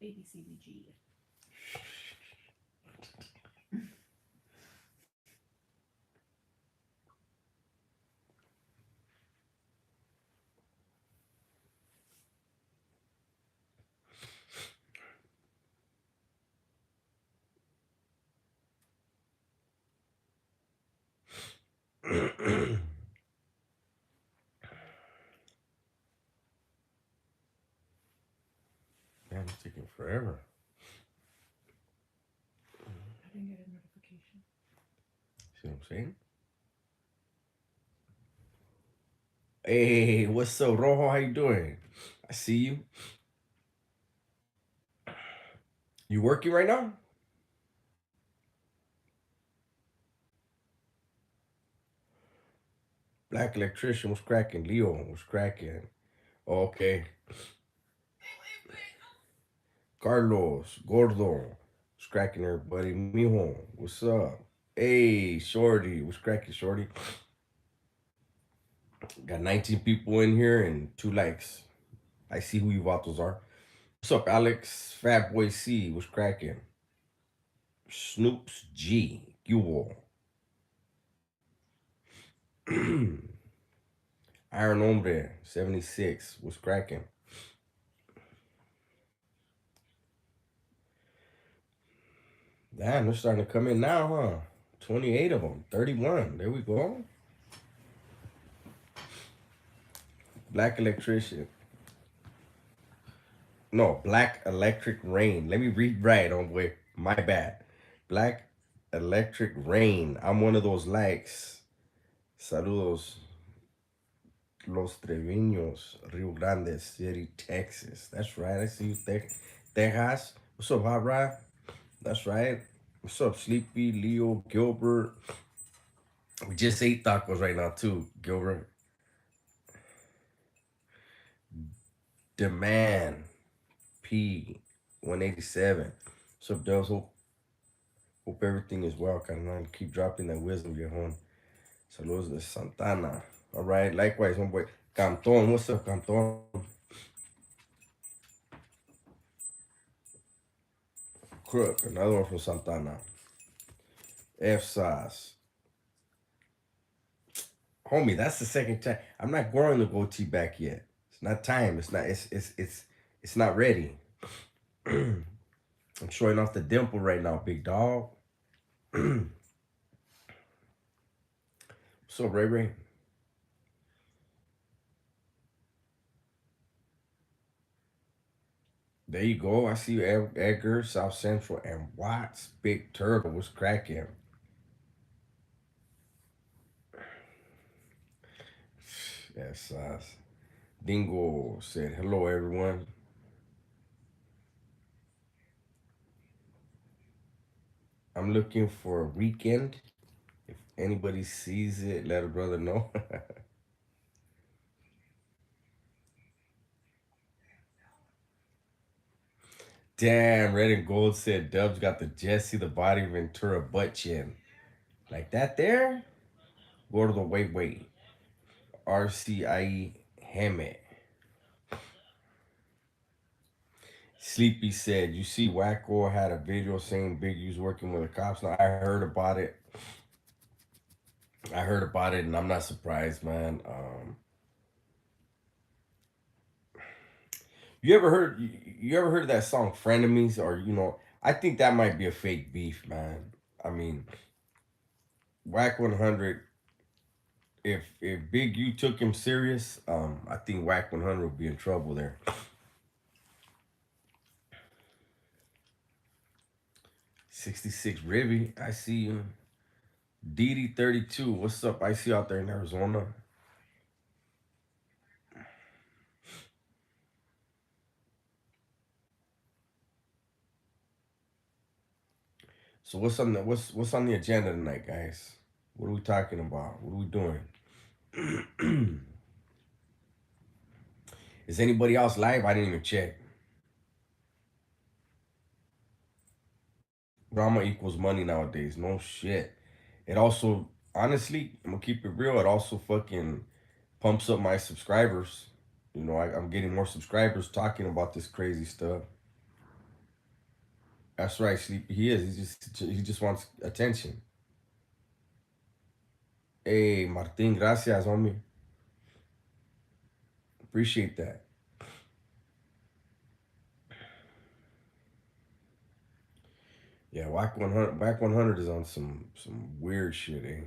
ABCDG. Man, it's taking forever. I didn't get a notification. See what I'm saying? Hey, what's up, Rojo? How you doing? I see you. You working right now? Black electrician was cracking. Leo was cracking. Okay. Carlos, Gordo, was cracking everybody. Mijo, what's up? Hey, Shorty, what's cracking, Shorty? Got 19 people in here and 2 likes. I see who you vatos are. What's up, Alex? Fat Boy C, what's cracking? Snoops G, you Iron Hombre, 76, what's cracking? Damn, they're starting to come in now, huh? 28 of them, 31. There we go. Black electrician. No, Black Electric Rain. Let me read right on way. My bad. Black Electric Rain. I'm one of those likes. Saludos. Los Treviños, Rio Grande City, Texas. That's right. I see you, Texas. What's up, Hot Rod? That's right. What's up, Sleepy, Leo, Gilbert? We just ate tacos right now, too, Gilbert. Demand P 187. What's up, Dubs? Hope everything is well. Carnal. Keep dropping that wisdom, viejon. Saludos de Santana. All right. Likewise, my boy. Canton. What's up, Canton? Crook. Another one from Santana. F sauce. Homie, that's the second time. I'm not growing the goatee back yet. It's not time. It's not. It's not ready. I'm showing off the dimple right now, big dog. What's up, Ray Ray? There you go. I see you, Edgar, South Central, and Watts. Big Turtle was cracking. Yes, Dingo said hello, everyone. I'm looking for a weekend. If anybody sees it, let a brother know. Damn, Red and Gold said Dubs got the Jesse the Body Ventura butt chin. Like that there? Gordo, wait. RCIE Hammett. Sleepy said, you see Wacko had a video saying Big U's working with the cops. Now I heard about it. I heard about it and I'm not surprised, man. You ever heard of that song Frenemies? Or I think that might be a fake beef, man. I mean, Whack 100, if Big U took him serious, I think Whack 100 would be in trouble there. 66 Ribby, I see you. DD32, what's up? I see you out there in Arizona. So what's on the agenda tonight, guys? What are we talking about? What are we doing? Is anybody else live? I didn't even check. Drama equals money nowadays. No shit. It also, honestly, I'm gonna keep it real. It also fucking pumps up my subscribers. I'm getting more subscribers talking about this crazy stuff. That's right, Sleepy. He just wants attention. Hey, Martin, gracias, homie. Appreciate that. Yeah, Whack 100, Whack 100 is on some weird shit, eh?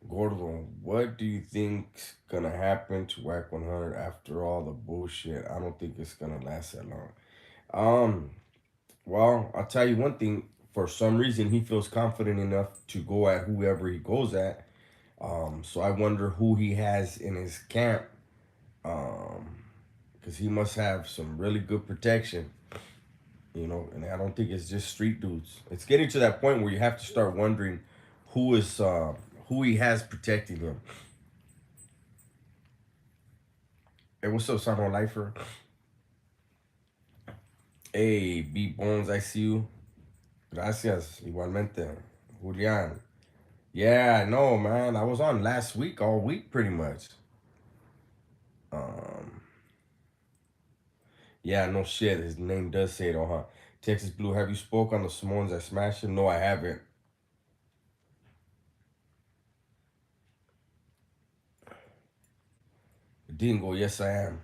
Gordo, what do you think's gonna happen to Whack 100 after all the bullshit? I don't think it's gonna last that long. Um, well, I'll tell you one thing. For some reason, he feels confident enough to go at whoever he goes at. So I wonder who he has in his camp. Um, because he must have some really good protection, and I don't think it's just street dudes. It's getting to that point where you have to start wondering who is who he has protecting him. Hey, what's up, Sano Lifer? Hey, B Bones, I see you. Gracias, igualmente. Julian. Yeah, no, man. I was on last week, all week, pretty much. Um, yeah, no shit. His name does say it, huh? Texas Blue, have you spoke on the Simones I smashed him? No, I haven't. Dingo, yes, I am.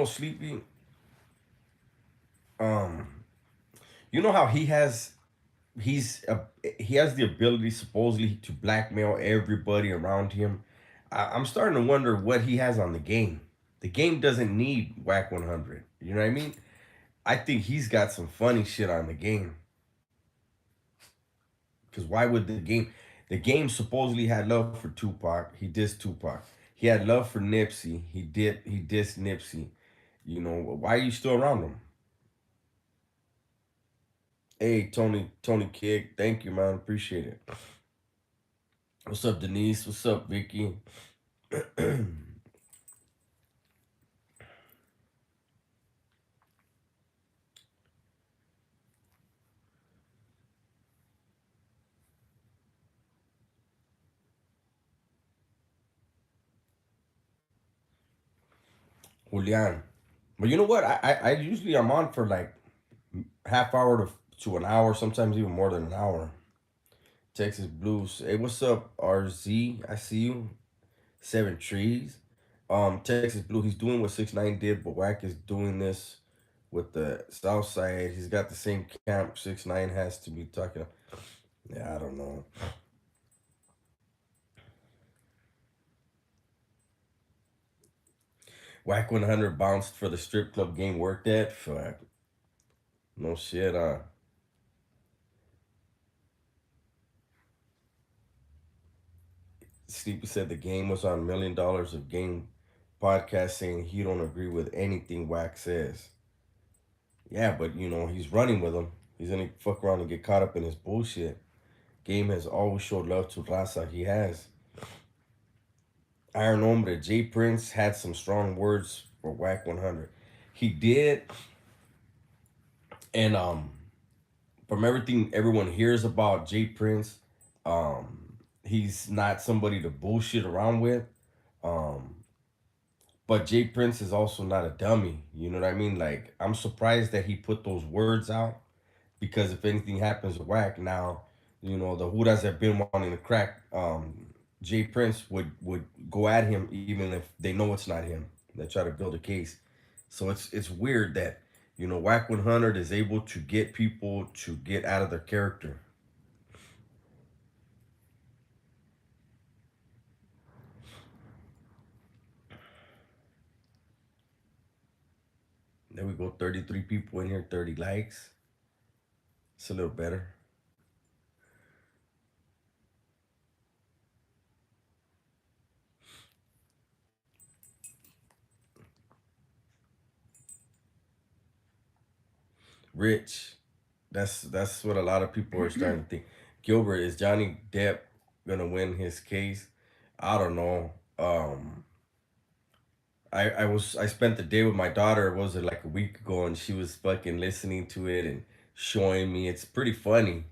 Sleepy. Um, you know how he has the ability supposedly to blackmail everybody around him. I'm starting to wonder what he has on the game. The game doesn't need Whack 100. You know what I mean? I think he's got some funny shit on the game. Because why would the game? The game supposedly had love for Tupac. He dissed Tupac. He had love for Nipsey. He dissed Nipsey. Why are you still around him? Hey, Tony Kick, thank you, man. Appreciate it. What's up, Denise? What's up, Vicky? Julian. But you know what? I usually I'm on for like half hour to an hour, sometimes even more than an hour. Texas Blues. Hey, what's up, RZ? I see you. Seven Trees. Texas Blue. He's doing what 6ix9ine did, but Wack is doing this with the South Side. He's got the same camp 6ix9ine has to be talking. Yeah, I don't know. Whack 100 bounced for the strip club game worked at. Fuck. No shit. Sleepy said the game was on $1 million of game podcast saying he don't agree with anything Wack says. Yeah, but he's running with him. He's gonna fuck around and get caught up in his bullshit. Game has always showed love to Raza. He has. Iron Hombre, Jay Prince had some strong words for Whack 100. He did, and from everything everyone hears about Jay Prince, he's not somebody to bullshit around with. Um, but Jay Prince is also not a dummy. You know what I mean? Like, I'm surprised that he put those words out because if anything happens to Whack now, the Hudas have been wanting to crack Jay Prince would go at him even if they know it's not him. They try to build a case. So it's weird that Whack 100 is able to get people to get out of their character. There we go, 33 people in here, 30 likes. It's a little better. Rich. That's what a lot of people are starting to think. Gilbert, is Johnny Depp gonna win his case? I don't know. I spent the day with my daughter. Was it like a week ago, and she was fucking listening to it and showing me. It's pretty funny.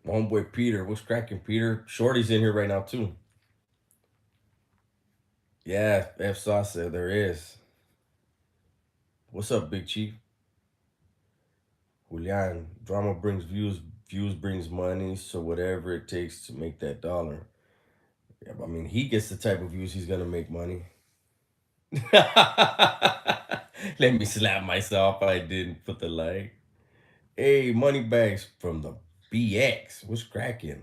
My homeboy Peter. What's cracking, Peter? Shorty's in here right now, too. Yeah, F Salsa, there is. What's up, Big Chief? Julian, drama brings views, views brings money, so whatever it takes to make that dollar. Yeah, I mean, he gets the type of views he's gonna make money. Let me slap myself. I didn't put the like. Hey, money bags from the BX. What's cracking?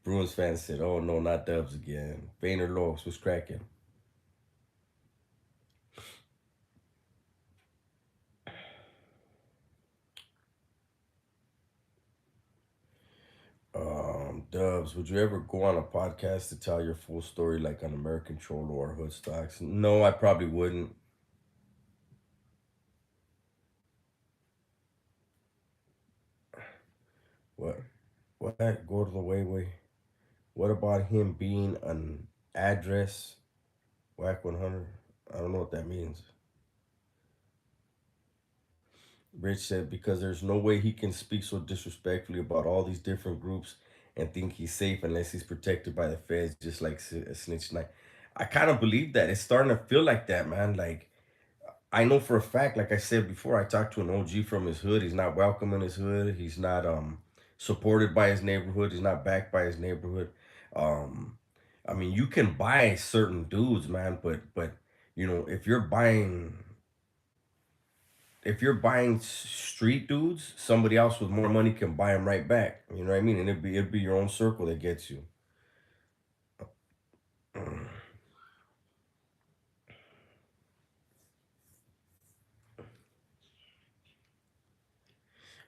Bruins fans said, "Oh no, not Dubs again." Vayner Lopes, what's cracking? Dubs, would you ever go on a podcast to tell your full story like on American Troll or Hood Stocks? No, I probably wouldn't. What? What? Go to the way. What about him being an address? Whack 100? I don't know what that means. Rich said, because there's no way he can speak so disrespectfully about all these different groups and think he's safe unless he's protected by the feds, just like a snitch night. I kind of believe that. It's starting to feel like that, man. Like, I know for a fact, like I said before, I talked to an OG from his hood. He's not welcome in his hood. He's not supported by his neighborhood. He's not backed by his neighborhood. Um, I mean, you can buy certain dudes, man, but you know, if you're buying street dudes, somebody else with more money can buy them right back. You know what I mean? And it'd be your own circle that gets you.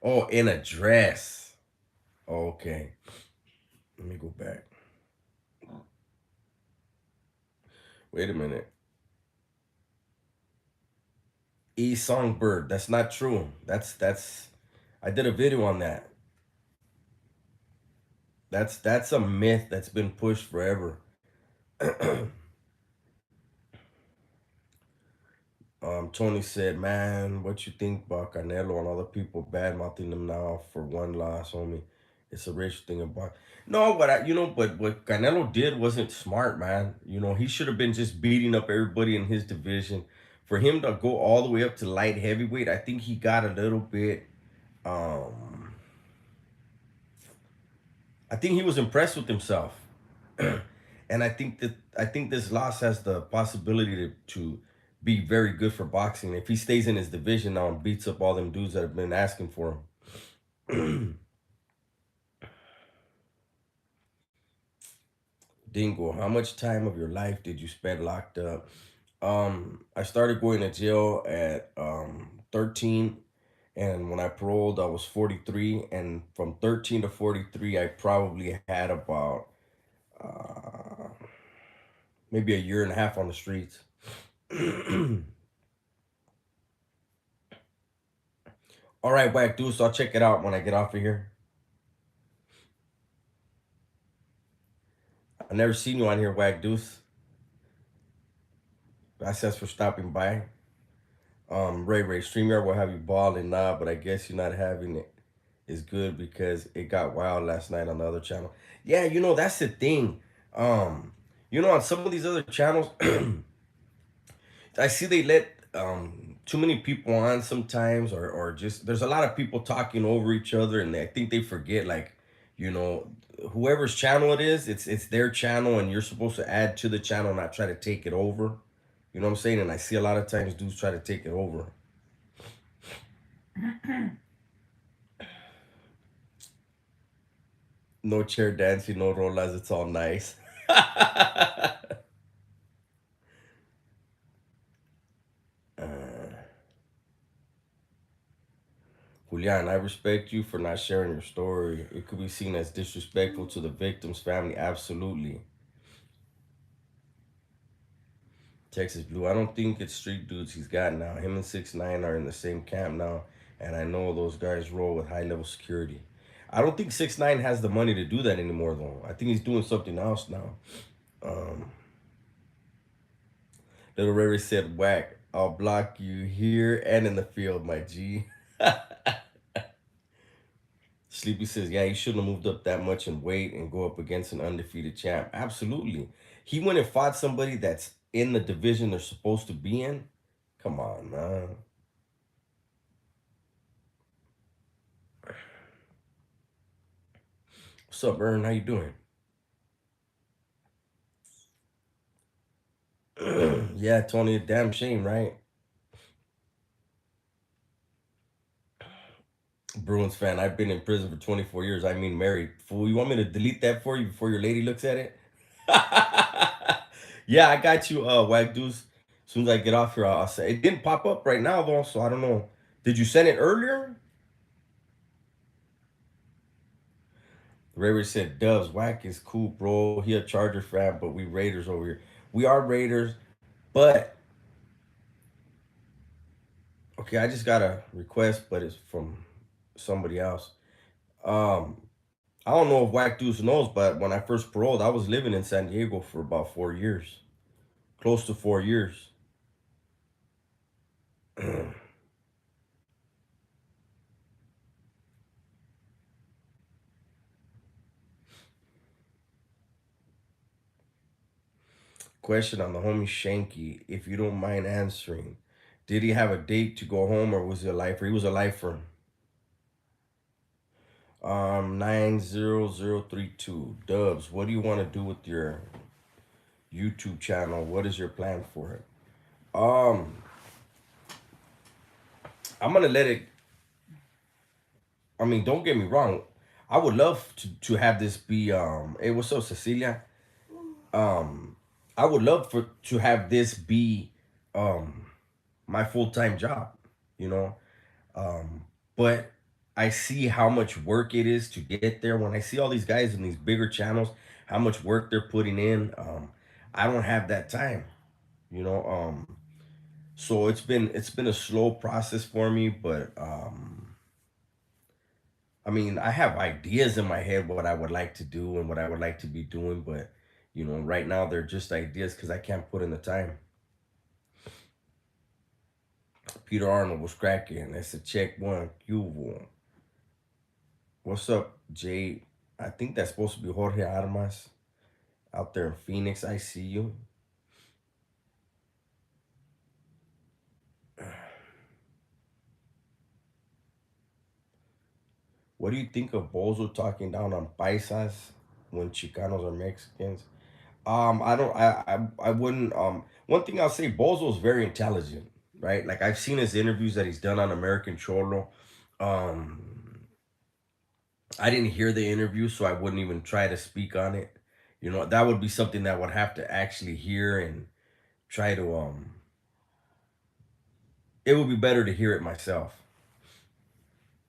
Oh, in a dress. Okay, let me go back. Wait a minute. E Songbird. That's not true. That's. I did a video on that. That's a myth that's been pushed forever. Tony said, "Man, what you think about Canelo and other people bad mouthing them now for one loss, homie? It's a rich thing about." No, but what Canelo did wasn't smart, man. You know, he should have been just beating up everybody in his division. For him to go all the way up to light heavyweight, I think he got a little bit. Um, I think he was impressed with himself. And I think this loss has the possibility to be very good for boxing if he stays in his division now and beats up all them dudes that have been asking for him. Dingo, how much time of your life did you spend locked up? I started going to jail at 13, and when I paroled, I was 43, and from 13 to 43, I probably had about uh, maybe a year and a half on the streets. All right, Whack Deuce, I'll check it out when I get off of here. I've never seen you on here, Whack Deuce. Gracias for stopping by. Ray, StreamYard will have you balling now, but I guess you're not having it is good because it got wild last night on the other channel. Yeah, that's the thing. Um, on some of these other channels, I see they let too many people on sometimes, or just there's a lot of people talking over each other, and I think they forget, like, you know whoever's channel it is, it's their channel, and you're supposed to add to the channel, not try to take it over. You know what I'm saying? And I see a lot of times dudes try to take it over. No chair dancing, no rolas, it's all nice. uh, Julian, I respect you for not sharing your story. It could be seen as disrespectful to the victim's family. Absolutely. Texas Blue, I don't think it's street dudes he's got now. Him and 6ix9ine are in the same camp now, and I know those guys roll with high level security. I don't think 6ix9ine has the money to do that anymore, though. I think he's doing something else now. Um, Little Ray said, "Whack, I'll block you here and in the field, my G." Sleepy says, yeah, he shouldn't have moved up that much in weight and go up against an undefeated champ. Absolutely. He went and fought somebody that's in the division they're supposed to be in. Come on, man. What's up, Ern? How you doing? Yeah, Tony, a damn shame, right? Bruins fan. I've been in prison for 24 years. I mean, married. Fool, you want me to delete that for you before your lady looks at it? Yeah, I got you, Wag Deuce. As soon as I get off here, I'll say it didn't pop up right now though, so I don't know. Did you send it earlier? Ray Ray said, Dubs, Whack is cool, bro. He a Charger fan, but we Raiders over here. We are Raiders, but okay, I just got a request, but it's from somebody else. Um, I don't know if Whack Deuce knows, but when I first paroled, I was living in San Diego for about 4 years, close to 4 years. Question on the homie Shanky, if you don't mind answering. Did he have a date to go home or was he a lifer? He was a lifer. 90032. Dubs, what do you want to do with your YouTube channel? What is your plan for it? I'm gonna let it. I mean, don't get me wrong. I would love to have this be hey, what's up, Cecilia? Um I would love for to have this be um my full-time job, you know. But I see how much work it is to get there. When I see all these guys in these bigger channels, how much work they're putting in, I don't have that time, you know. So it's been a slow process for me, but I mean, I have ideas in my head what I would like to do and what I would like to be doing, but right now they're just ideas because I can't put in the time. Peter Arnold was cracking. That's a check one. Cubo. What's up, Jay? I think that's supposed to be Jorge Armas out there in Phoenix. I see you. What do you think of Bozo talking down on paisas when Chicanos are Mexicans? I don't. I wouldn't. One thing I'll say, Bozo is very intelligent, right? Like I've seen his interviews that he's done on American Cholo. Um, I didn't hear the interview, so I wouldn't even try to speak on it. That would be something that I would have to actually hear and try to. It would be better to hear it myself.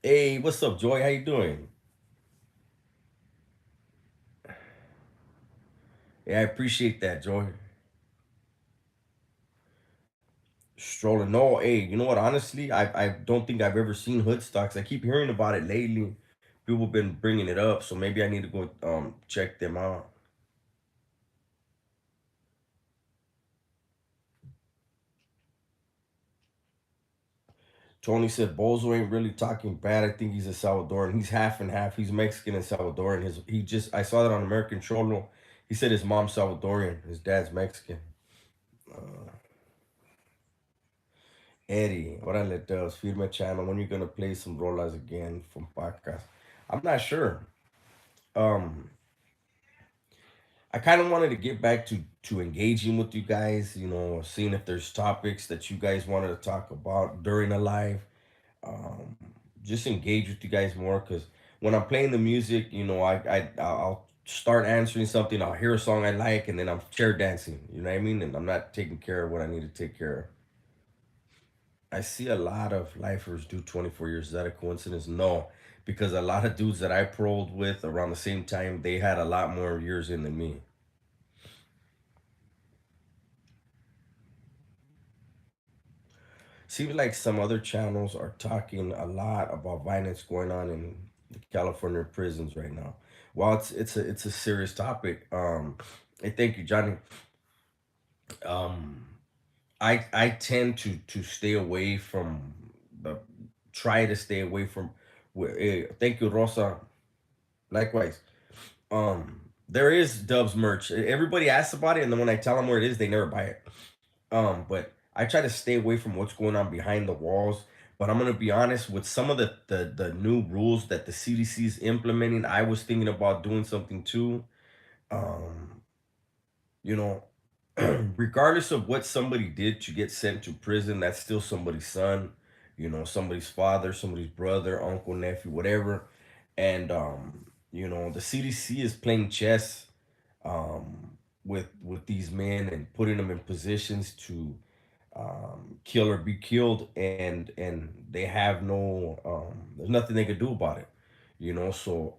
Hey, what's up, Joy? How you doing? Yeah, I appreciate that, Joy. Strolling. No, hey, you know what? Honestly, I don't think I've ever seen hood stocks. I keep hearing about it lately. People been bringing it up, so maybe I need to go check them out. Tony said Bozo ain't really talking bad. I think he's a Salvadoran. He's half and half. He's Mexican and Salvadoran. I saw that on American Cholo. He said his mom's Salvadorian. His dad's Mexican. Uh, Eddie, órale, does firme channel. When you gonna play some rolas again from podcast? I'm not sure. Um, I kind of wanted to get back to engaging with you guys. Seeing if there's topics that you guys wanted to talk about during a live. Um, just engage with you guys more because when I'm playing the music, I'll start answering something. I'll hear a song I like, and then I'm chair dancing. You know what I mean? And I'm not taking care of what I need to take care of. I see a lot of lifers do 24 years. Is that a coincidence? No, because a lot of dudes that I paroled with around the same time, they had a lot more years in than me. Seems like some other channels are talking a lot about violence going on in the California prisons right now. Well, it's a serious topic. Hey, thank you, Johnny. Um, I tend to stay away from the try to stay away from Thank you, Rosa. Likewise. There is Dubs merch. Everybody asks about it, and then when I tell them where it is, they never buy it. But I try to stay away from what's going on behind the walls. But I'm gonna be honest with some of the new rules that the CDC is implementing. I was thinking about doing something too. Um, you know, regardless of what somebody did to get sent to prison, that's still somebody's son, somebody's father, somebody's brother, uncle, nephew, whatever. And the CDC is playing chess with these men and putting them in positions to kill or be killed, and they have no there's nothing they could do about it. So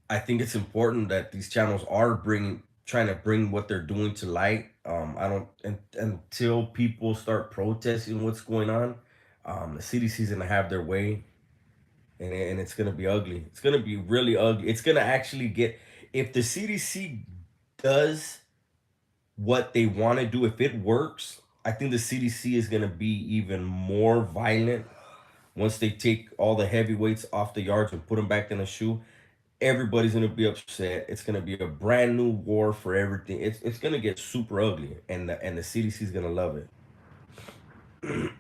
I think it's important that these channels are bringing trying to bring what they're doing to light. I don't until people start protesting what's going on. The CDC's gonna have their way, and it's gonna be ugly. It's gonna be really ugly. It's gonna actually get if the CDC does what they want to do. If it works, I think the CDC is gonna be even more violent once they take all the heavyweights off the yards and put them back in the shoe. Everybody's gonna be upset. It's gonna be a brand new war for everything. It's gonna get super ugly, and the CDC is gonna love it. Let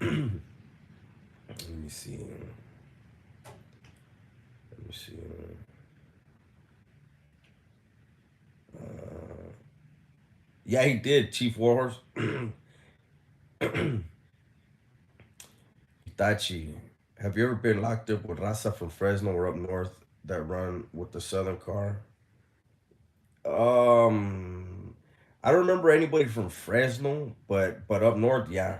me see. Let me see. Uh, yeah, he did, Chief Warhorse. Itachi, have you ever been locked up with Raza from Fresno or up north that run with the Southern car? Um, I don't remember anybody from Fresno, but up north, yeah.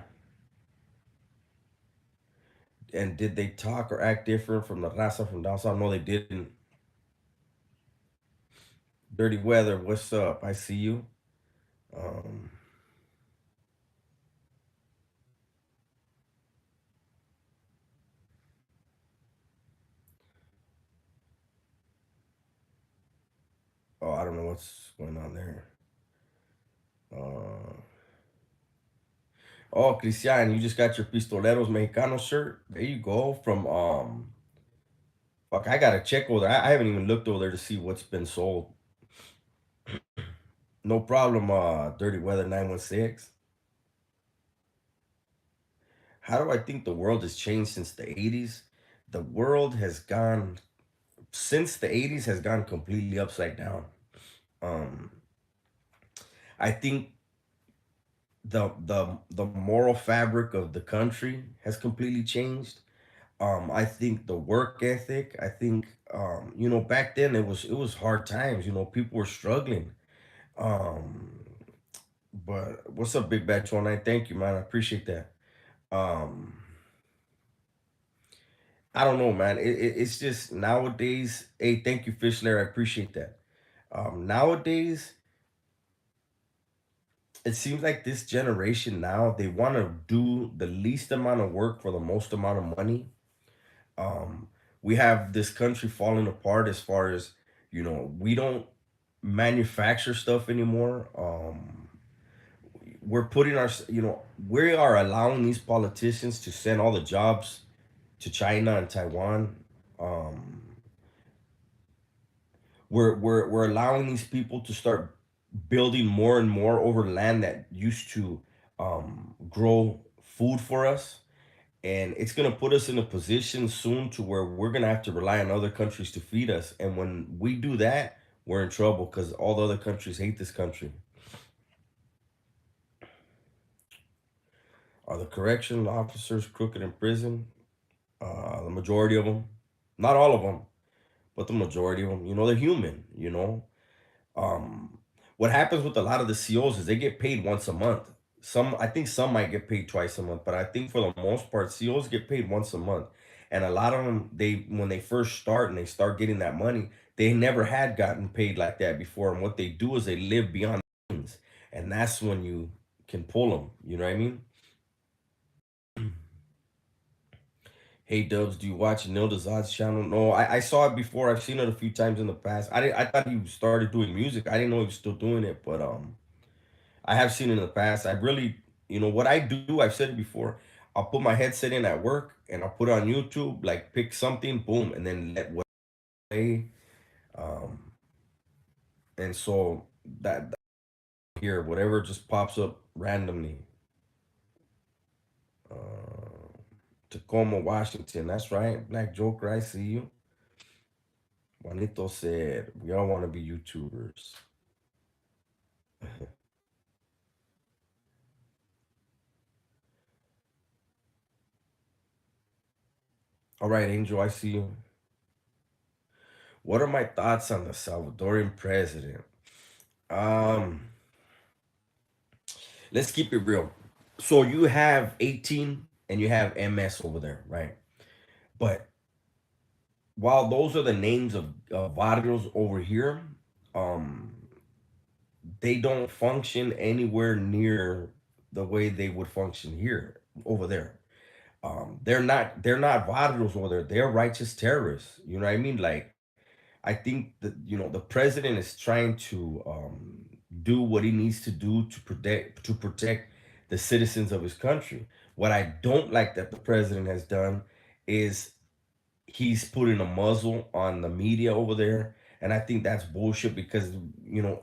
And did they talk or act different from the Raza from down south? No, they didn't. Dirty Weather, what's up? I see you. Um, oh, I don't know what's going on there. Uh, oh, Cristian, you just got your Pistoleros Mexicanos shirt. There you go. From fuck, I gotta check over there. I haven't even looked over there to see what's been sold. No problem. Dirty Weather 916. How do I think the world has changed since the 80s? The world has gone since the 80s has gone completely upside down. Um, I think the moral fabric of the country has completely changed. I think the work ethic. I think back then it was hard times. People were struggling. Um, but what's up, Big Bad 29? Thank you, man. I appreciate that. Um, I don't know, man. It's just nowadays. Hey, thank you, Fishler. I appreciate that. Nowadays, it seems like this generation now they want to do the least amount of work for the most amount of money. Um, we have this country falling apart as far as we don't manufacture stuff anymore. We're putting our we are allowing these politicians to send all the jobs to China and Taiwan. Um, we're allowing these people to start building more and more over land that used to grow food for us, and it's going to put us in a position soon to where we're going to have to rely on other countries to feed us, and when we do that, we're in trouble because all the other countries hate this country. Are the correctional officers crooked in prison? The majority of them, not all of them, but the majority of them. They're human. Um, what happens with a lot of the COs is they get paid once a month. I think some might get paid twice a month, but I think for the most part, COs get paid once a month. And a lot of them, when they first start and they start getting that money, they never had gotten paid like that before. And what they do is they live beyond things, and that's when you can pull them. You know what I mean? Hey Dubs, do you watch Neil Dezad's channel? No, I saw it before. I've seen it a few times in the past. I thought he started doing music. I didn't know he was still doing it, but I have seen it in the past. I really, what I do, I've said it before. I'll put my headset in at work and I'll put it on YouTube, like pick something, boom, and then let what play. Um, and so that here, whatever just pops up randomly. Uh, Tacoma, Washington. That's right. Black Joker, I see you. Juanito said, we all want to be YouTubers. All right, Angel, I see you. What are my thoughts on the Salvadorian president? Um, let's keep it real. So you have 18 and you have MS over there, right? But while those are the names of barrios over here, um, they don't function anywhere near the way they would function here over there. They're not barrios over there. They're righteous terrorists. You know what I mean? Like I think that the president is trying to do what he needs to do to protect the citizens of his country. What I don't like that the president has done is he's putting a muzzle on the media over there, and I think that's bullshit because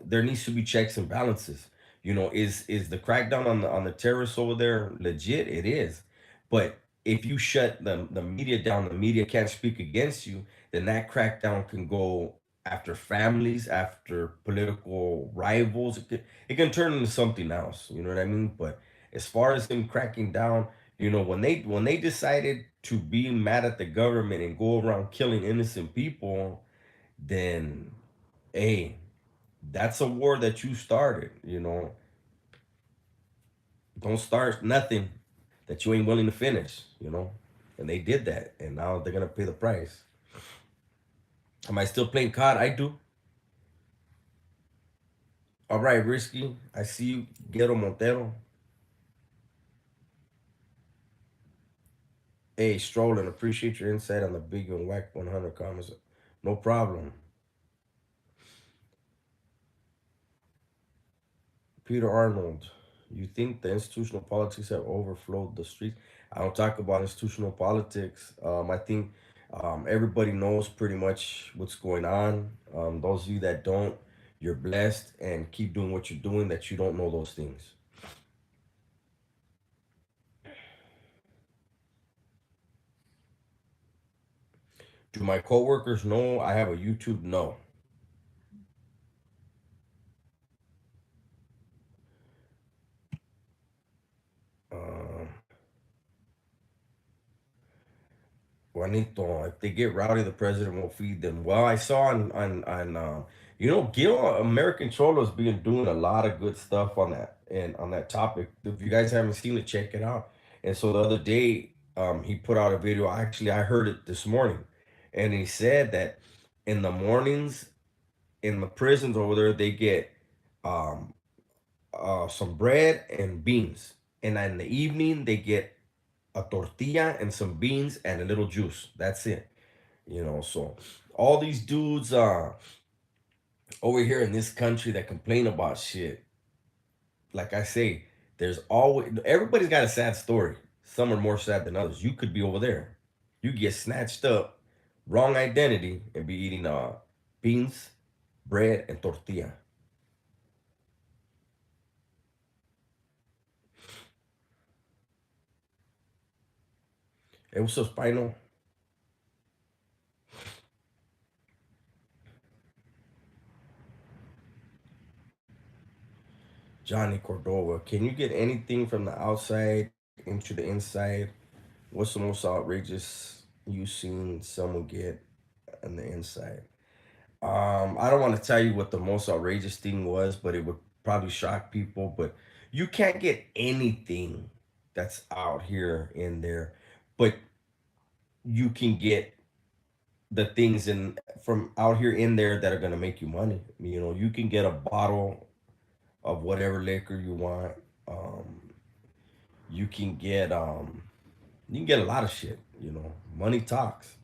there needs to be checks and balances. Is the crackdown on the terrorists over there legit? It is, but if you shut the media down, the media can't speak against you, then that crackdown can go after families, after political rivals. It can turn into something else. You know what I mean? But as far as him cracking down, when they decided to be mad at the government and go around killing innocent people, then hey, that's a war that you started. Don't start nothing that you ain't willing to finish. And they did that, and now they're gonna pay the price. Am I still playing COD? I do. All right, Risky. I see you, Ghetto Montero. Hey, Strolling. Appreciate your insight on the Big and Whack 100 comments. No problem. Peter Arnold, you think the institutional politics have overflowed the streets? I don't talk about institutional politics. I think everybody knows pretty much what's going on. Those of you that don't, you're blessed and keep doing what you're doing that you don't know those things. Do my coworkers know I have a YouTube? No. Uh, Juanito, if they get rowdy, the president will feed them. Well, I saw Gil American Cholo's been doing a lot of good stuff on that and on that topic. If you guys haven't seen it, check it out. And so the other day, he put out a video. Actually, I heard it this morning, and he said that in the mornings in the prisons over there, they get um some bread and beans, and in the evening they get a tortilla and some beans and a little juice. That's it. So all these dudes over here in this country that complain about shit, like I say, there's always everybody's got a sad story. Some are more sad than others. You could be over there. You get snatched up, wrong identity, and be eating beans, bread, and tortilla. It was so spinal. Johnny Cordova. Can you get anything from the outside into the inside? What's the most outrageous you seen someone get on the inside? I don't want to tell you what the most outrageous thing was, but it would probably shock people. But you can't get anything that's out here in there, but you can get the things in from out here in there that are gonna make you money. You can get a bottle of whatever liquor you want. Um, you can get a lot of shit. Money talks.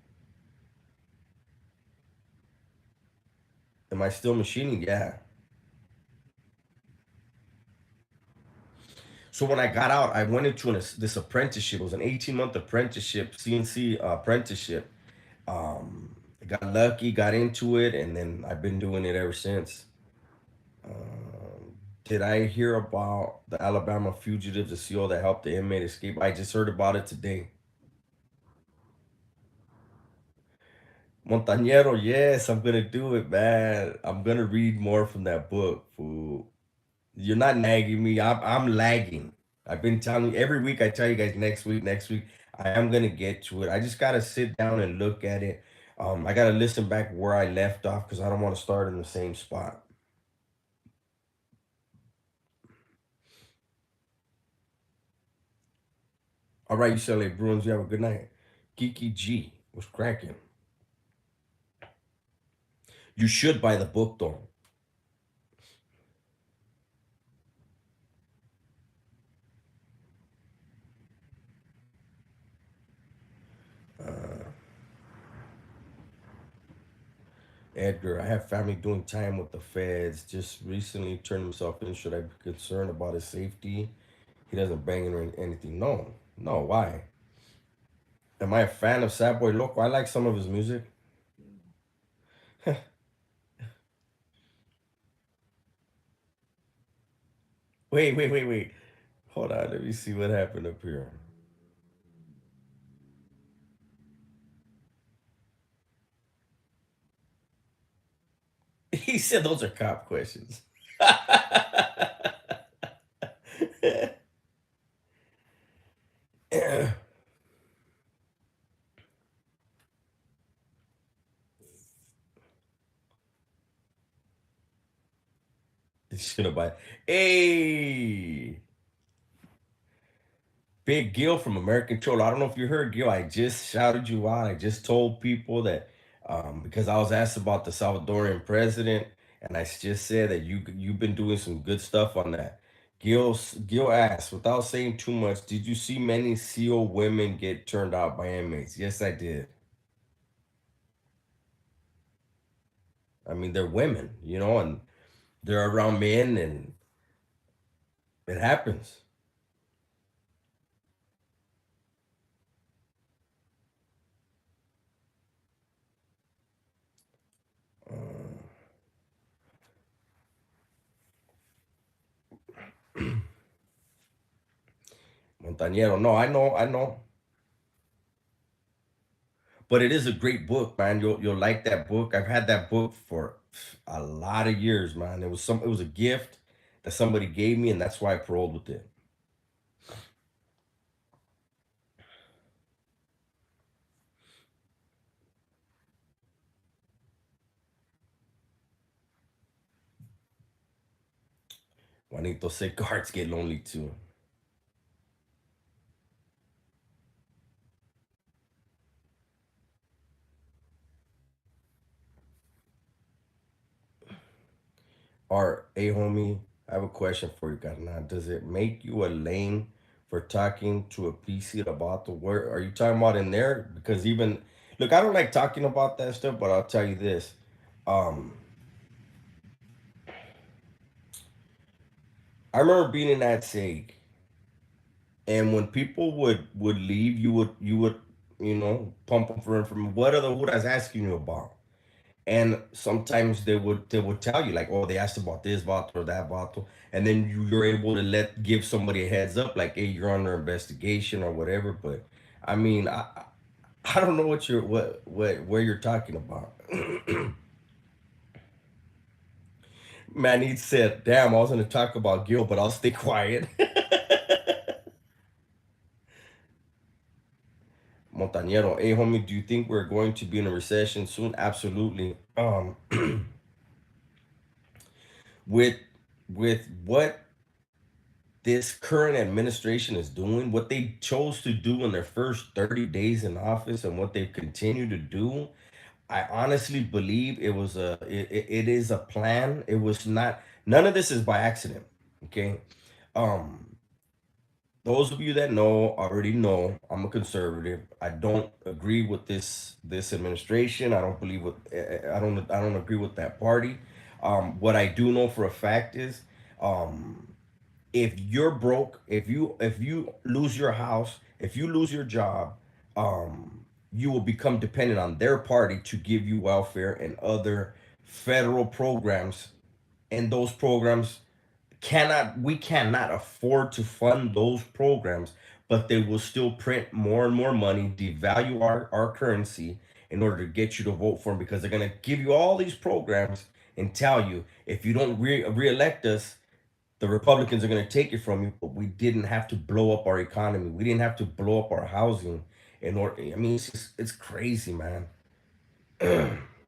Am I still machining? Yeah. So when I got out, I went into this apprenticeship. It was an 18-month apprenticeship, CNC apprenticeship. I got lucky, got into it, and then I've been doing it ever since. Did I hear about the Alabama fugitives, the CO that helped the inmate escape? I just heard about it today. Montañero, yes, I'm gonna do it, man. I'm gonna read more from that book, fool. You're not nagging me. I'm lagging. I've been telling you every week. I tell you guys next week, next week. I am gonna get to it. I just gotta sit down and look at it. I gotta listen back where I left off because I don't want to start in the same spot. All right, UCLA Bruins. You have a good night. Kiki G was cracking. You should buy the book though. Edgar, I have family doing time with the feds. Just recently turned himself in. Should I be concerned about his safety? He doesn't bang or anything. No, no. Why? Am I a fan of Sad Boy Loco? I like some of his music. Wait, wait, wait, wait. Hold on. Let me see what happened up here. He said those are cop questions. He's gonna buy. Hey, Big Gil from American Troll. I don't know if you heard Gil. I just shouted you out. I just told people that because I was asked about the Salvadorian president, and I just said that you've been doing some good stuff on that. Gil asked, without saying too much, did you see many SEAL women get turned out by inmates? Yes, I did. I mean, they're women, and they're around men, and it happens. Uh, Montañero, no, I know. But it is a great book, man. You'll like that book. I've had that book for a lot of years, man. It was a gift that somebody gave me, and that's why I paroled with it. Juanito said guards get lonely too. Or hey homie, I have a question for you, Carnal. Does it make you a lame for talking to a PC about the word? Are you talking about in there? Because even look, I don't like talking about that stuff, but I'll tell you this. Um, I remember being in that SIG, and when people would leave, you would pump them for information. What are the who that's asking you about? And sometimes they would tell you like, oh, they asked about this bottle or that bottle, and then you're able to give somebody a heads up like, hey, you're under investigation or whatever. But I mean, I don't know what where you're talking about. Man, he said, damn, I was gonna talk about Gil, but I'll stay quiet. Montañero, hey homie, do you think we're going to be in a recession soon? Absolutely. With what this current administration is doing, what they chose to do in their first 30 days in office and what they've continued to do, I honestly believe it is a plan. It was not none of this is by accident. Okay. Um those of you that know already know I'm a conservative. I don't agree with this administration. I don't believe with I don't agree with that party. What I do know for a fact is um if you're broke, if you lose your house, if you lose your job, you will become dependent on their party to give you welfare and other federal programs, and those programs cannot we cannot afford to fund those programs, but they will still print more and more money, devalue our currency in order to get you to vote for them, because they're going to give you all these programs and tell you if you don't re-elect us, the Republicans are going to take it from you. But we didn't have to blow up our economy. We didn't have to blow up our housing in order. I mean, it's crazy, man.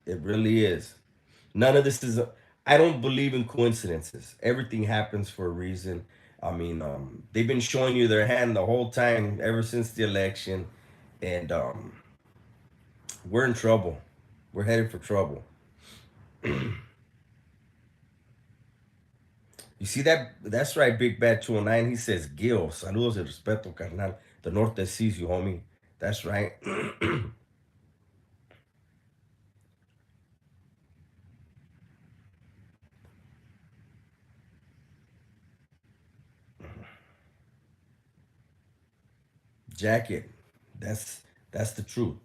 It really is. None of this is. I don't believe in coincidences. Everything happens for a reason. I mean, they've been showing you their hand the whole time ever since the election, and we're in trouble. We're headed for trouble. You see that? That's right, Big Bad 209. He says, Gil, saludos de respeto, carnal. The Norte sees you, homie. That's right. Jacket. That's the truth.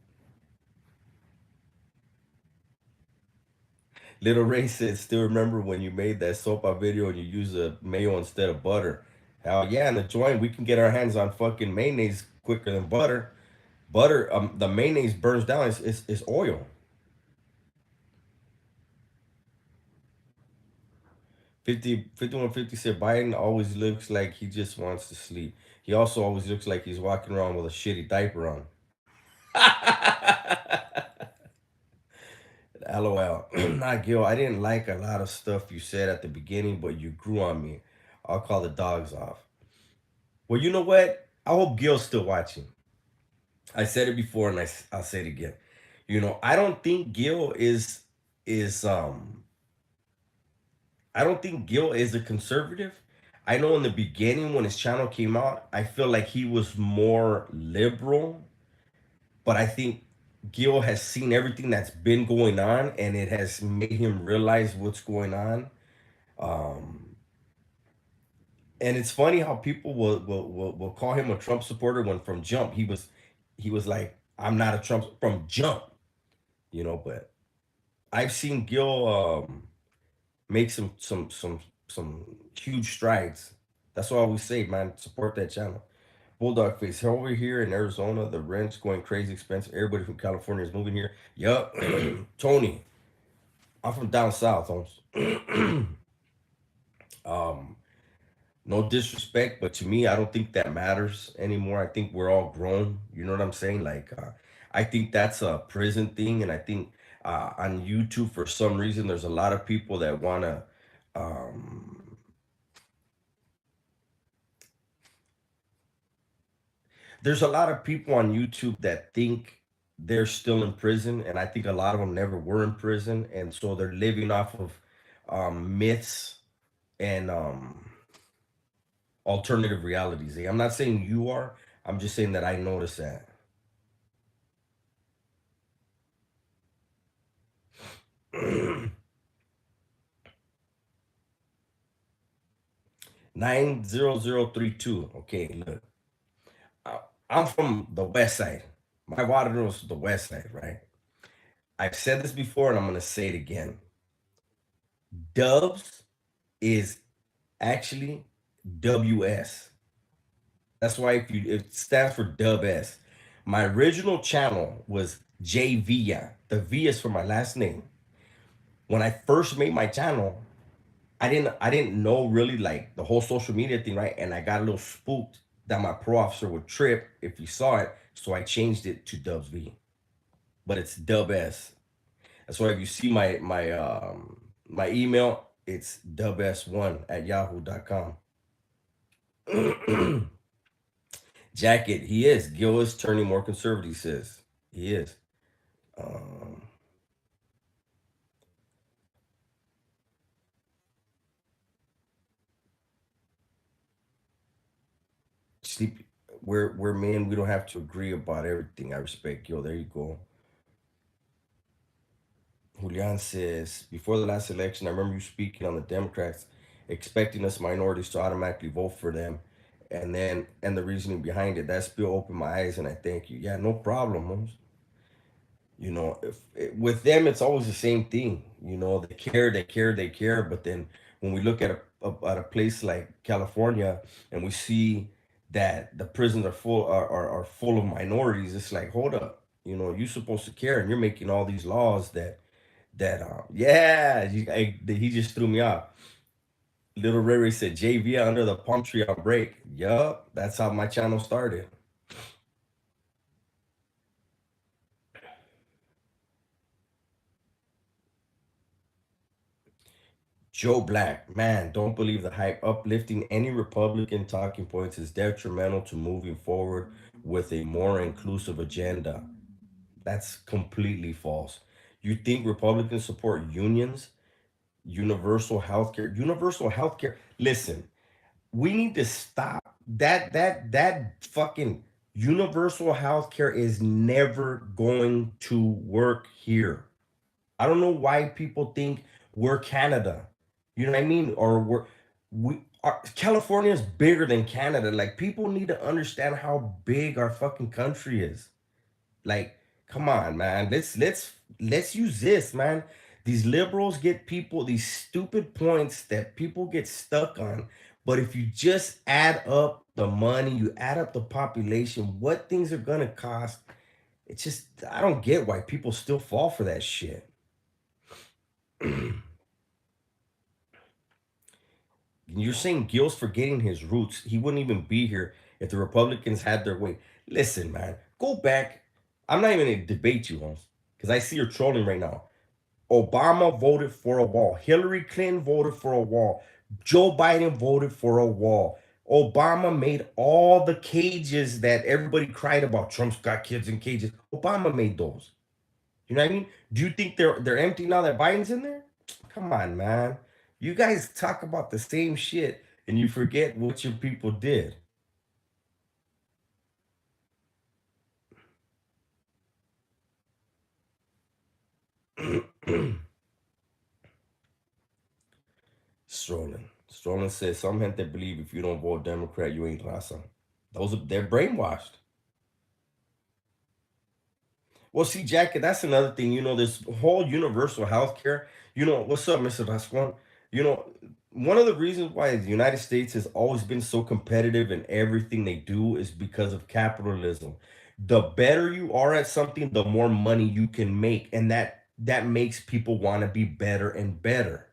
Little Ray said, still remember when you made that sopa video and you used a mayo instead of butter? Hell yeah, in the joint, we can get our hands on fucking mayonnaise quicker than butter. Butter, the mayonnaise burns down. It's oil. 5150 said Biden always looks like he just wants to sleep. He also always looks like he's walking around with a shitty diaper on. LOL. Not Gil. I didn't like a lot of stuff you said at the beginning, but you grew on me. I'll call the dogs off. Well, you know what? I hope Gil's still watching. I said it before, and I'll say it again. I don't think Gil is I don't think Gil is a conservative. I know in the beginning when his channel came out, I feel like he was more liberal, but I think Gil has seen everything that's been going on, and it has made him realize what's going on. Um, and it's funny how people will call him a Trump supporter when from jump he was like, I'm not a Trump from jump, but I've seen Gil make some huge strides. That's why I always say, man, support that channel. Bulldog face over here in Arizona, the rent's going crazy expensive. Everybody from California is moving here. Yup. Tony, I'm from down south, Holmes. um, no disrespect, but to me, I don't think that matters anymore. I think we're all grown. You know what I'm saying? Like, I think that's a prison thing, and I think on YouTube, for some reason, there's a lot of people that wanna. Um, there's a lot of people on YouTube that think they're still in prison, and I think a lot of them never were in prison, and so they're living off of myths and alternative realities. I'm not saying you are. I'm just saying that I notice that. 90032. Okay, look, I- I'm from the west side. My water is the west side, right? I've said this before, and I'm gonna say it again. Dubs is actually WS. That's why it stands for Dub S. My original channel was J Villa. The V is for my last name. When I first made my channel, I didn't know really like the whole social media thing, right? And I got a little spooked that my pro officer would trip if he saw it, so I changed it to Dubs V. But it's Dub S. That's why if you see my email, it's dubs1 at yahoo.com. Jacket, he is. Gil is turning more conservative, he says. He is. Um, sleep. We're men. We don't have to agree about everything. I respect Gil. There you go. Julian says, before the last election, I remember you speaking on the Democrats expecting us minorities to automatically vote for them. And the reasoning behind it, that bill opened my eyes, and I thank you. Yeah, no problem, Holmes. With them, it's always the same thing. They care, they care, they care. But then when we look at a place like California, and we see that the prisons are full of minorities, it's like, hold up. You're supposed to care, and you're making all these laws yeah, he just threw me off. Little Ray Ray said JV under the palm tree on break. Yup, that's how my channel started. Joe Black, man, don't believe the hype. Uplifting any Republican talking points is detrimental to moving forward with a more inclusive agenda. That's completely false. You think Republicans support unions, universal health care? Universal health care. Listen, we need to stop that fucking universal health care is never going to work here. I don't know why people think we're Canada. You know what I mean? Or California is bigger than Canada. Like, people need to understand how big our fucking country is. Like, come on, man. Let's use this, man. These liberals get people these stupid points that people get stuck on. But if you just add up the money, you add up the population, what things are gonna cost, it's just I don't get why people still fall for that shit. You're saying Gil's forgetting his roots. He wouldn't even be here if the Republicans had their way. Listen, man, go back. I'm not even going to debate you, Holmes, because I see you're trolling right now. Obama voted for a wall. Hillary Clinton voted for a wall. Joe Biden voted for a wall. Obama made all the cages that everybody cried about. Trump's got kids in cages. Obama made those. You know what I mean? Do you think they're empty now that Biden's in there? Come on, man. You guys talk about the same shit and you forget what your people did. Strolling. Strolling says some gente believe if you don't vote Democrat, you ain't raza. They're brainwashed. Well, see, Jackie, that's another thing. This whole universal health care. What's up, Mr. Rascon? You know, one of the reasons why the United States has always been so competitive in everything they do is because of capitalism. The better you are at something, the more money you can make, and that makes people want to be better and better.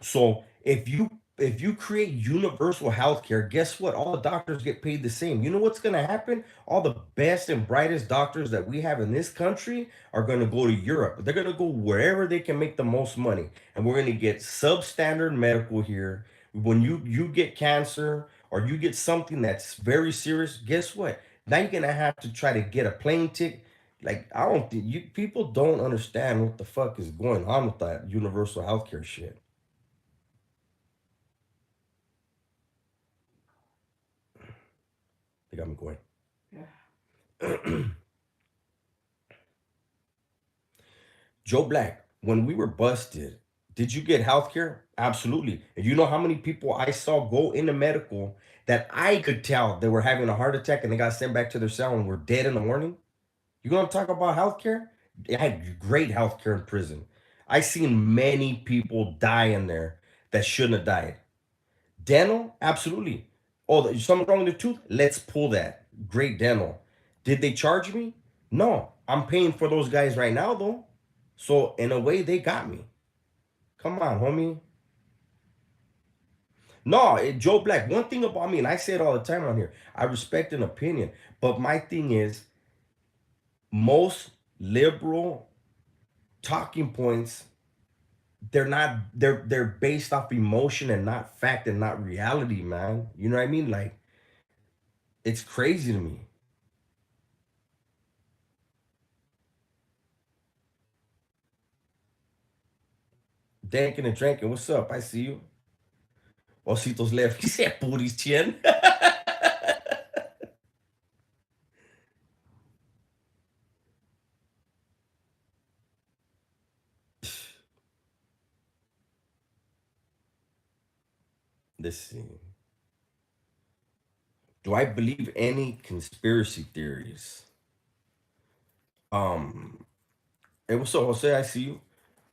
So if you create universal health care, guess what? All the doctors get paid the same. You know what's going to happen? All the best and brightest doctors that we have in this country are going to go to Europe. They're going to go wherever they can make the most money. And we're going to get substandard medical here. When you get cancer or you get something that's very serious, guess what? Now you're going to have to try to get a plane ticket. Like, I don't think you people don't understand what the fuck is going on with that universal healthcare shit. They got me going. Yeah. Joe Black, when we were busted, did you get health care? Absolutely. And you know how many people I saw go into medical that I could tell they were having a heart attack and they got sent back to their cell and were dead in the morning? You gonna talk about health care? I had great health care in prison. I seen many people die in there that shouldn't have died. Dental, absolutely. Oh, there's something wrong with the tooth? Let's pull that. Great dental. Did they charge me? No. I'm paying for those guys right now, though. So, in a way, they got me. Come on, homie. No, Joe Black, one thing about me, and I say it all the time on here, I respect an opinion. But my thing is, most liberal talking points, they're based off emotion and not fact and not reality, man. You know what I mean? Like, it's crazy to me. Danking and drinking. What's up? I see you. Ositos left. He said booty's chin. let's see. Do I believe any conspiracy theories? Um, it was so Jose, I see you.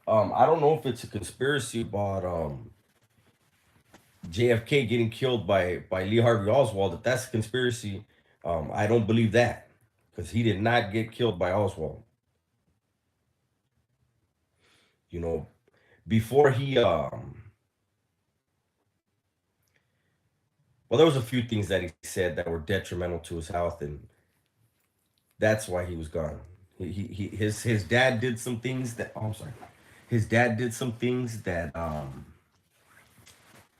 I don't know if it's a conspiracy about JFK getting killed by Lee Harvey Oswald. If that's a conspiracy, I don't believe that because he did not get killed by Oswald. You know, before he well, there was a few things that he said that were detrimental to his health, and that's why he was gone. His dad did some things that, oh, I'm sorry, his dad did some things that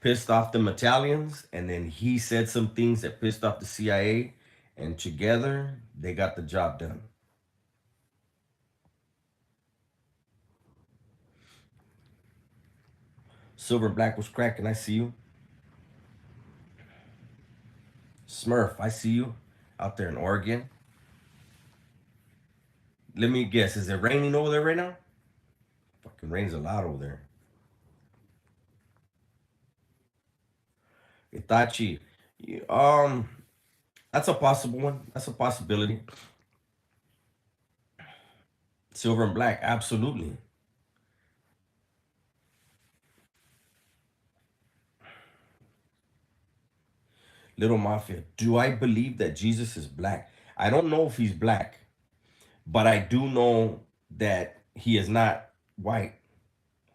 pissed off the Italians, and then he said some things that pissed off the CIA, and together they got the job done. Silver and Black was cracking. I see you. Smurf, I see you out there in Oregon. Let me guess, is it raining over there right now? Fucking rains a lot over there. Itachi, that's a possible one. That's a possibility. Silver and Black, absolutely. Little Mafia, do I believe that Jesus is black? I don't know if he's black, but I do know that he is not white.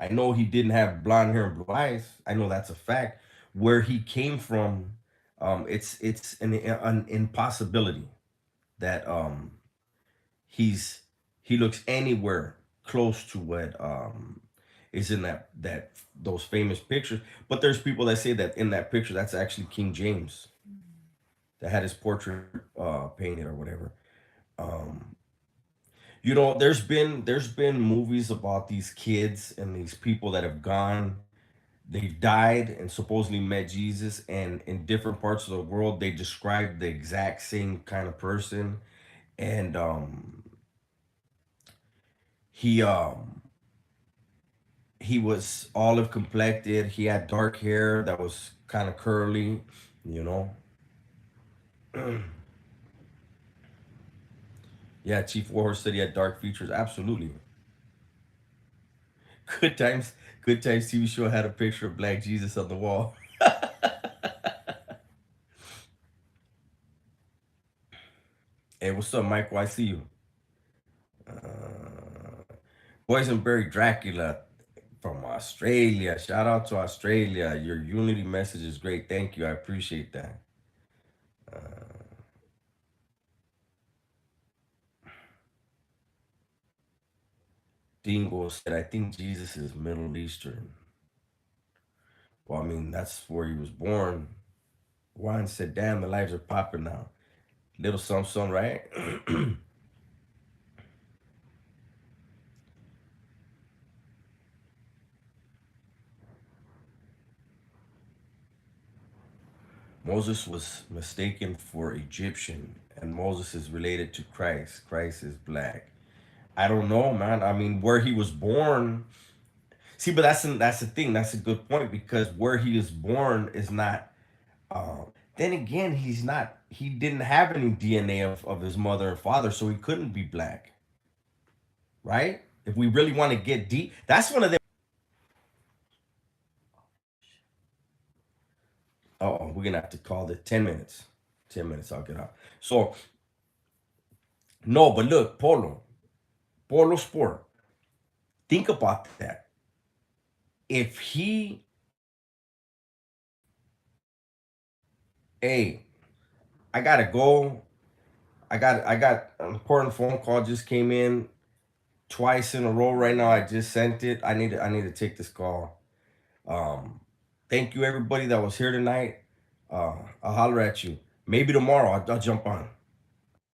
I know he didn't have blonde hair and blue eyes. I know that's a fact. Where he came from, it's an impossibility that he's he looks anywhere close to what is in that those famous pictures. But there's people that say that in that picture that's actually King James that had his portrait painted or whatever. Um, there's been movies about these kids and these people that have gone, they've died and supposedly met Jesus, and in different parts of the world they describe the exact same kind of person. And he um he was olive complected, he had dark hair that was kind of curly, you know. Yeah, Chief Warhorse said he had dark features. Absolutely. Good times, good times TV show had a picture of Black Jesus on the wall. Hey, what's up, Michael? I see you. Boysenberry Dracula from Australia. Shout out to Australia. Your Unity message is great. Thank you. I appreciate that. Dingo said, I think Jesus is Middle Eastern. Well, I mean, that's where he was born. Juan said, damn, the lives are popping now. Little something, right? Moses was mistaken for Egyptian, and Moses is related to Christ. Christ is black. I don't know, man. I mean, where he was born. See, but that's the thing. That's a good point because where he is born is not. Then again, he's not. He didn't have any DNA of his mother and father, so he couldn't be black, right? If we really want to get deep, that's one of them. Oh, we're gonna have to call it 10 minutes. 10 minutes, I'll get out. So no, but look, Polo Sport. Think about that. If he, hey, I gotta go. I got an important phone call just came in twice in a row right now. I just sent it. I need to take this call. Um, thank you everybody that was here tonight. I'll holler at you. Maybe tomorrow I'll jump on.